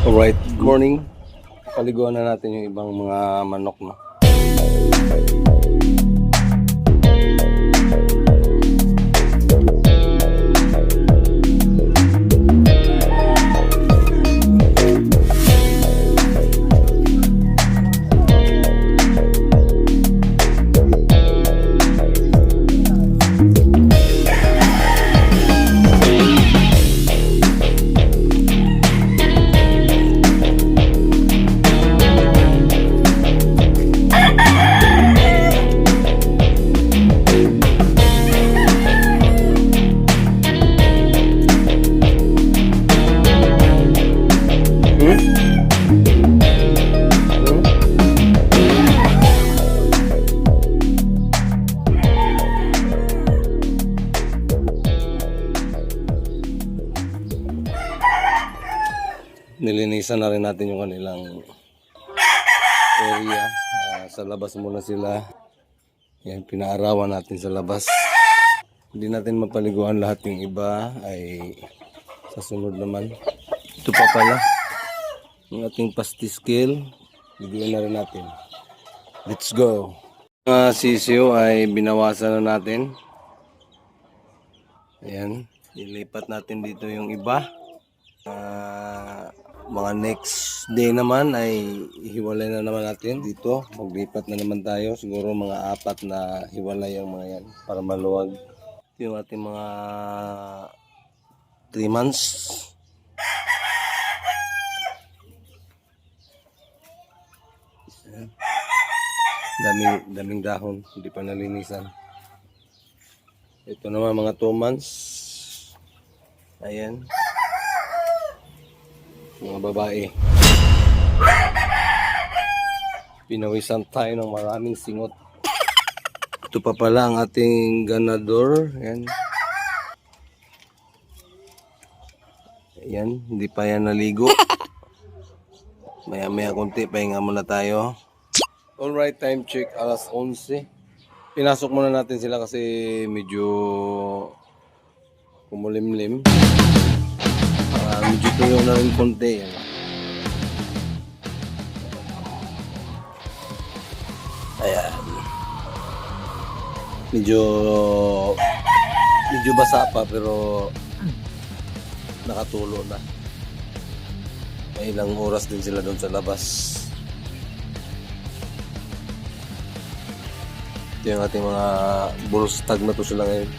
Alright, good morning. Paliguan na natin yung ibang mga manok, no? Nilinisan na rin natin yung kanilang area. Sa labas muna sila. Yan, pinaarawan natin sa labas. Hindi natin mapaliguan lahat, yung iba ay sa sunod naman. Ito pa pala yung ating pasty scale. Bigyan na rin natin. Let's go. Mga sisiyo ay binawasan na natin. Ayan, ilipat natin dito yung iba. Mga next day naman ay hiwalay na naman natin dito. Maglipat na naman tayo. Siguro mga 4 na hiwalay ang mga yan para maluwag. Ito yung ating mga 3 months. Daming dahon. Hindi pa nalinisan. Ito naman mga 2 months. Ayan. Mga babae. Pinawisan tayo ng maraming singot. Ito pa pala ang ating ganador. Ayan. Ayan, hindi pa yan naligo. Maya konti, pahinga muna tayo. Alright, time check, alas 11. Pinasok muna natin sila kasi medyo kumulimlim. Medyo tuyo na rin konti. Ayan. Medyo basa pa pero nakatulo na. May ilang oras din sila doon sa labas. Ito yung ating mga bullstag na to sila ngayon.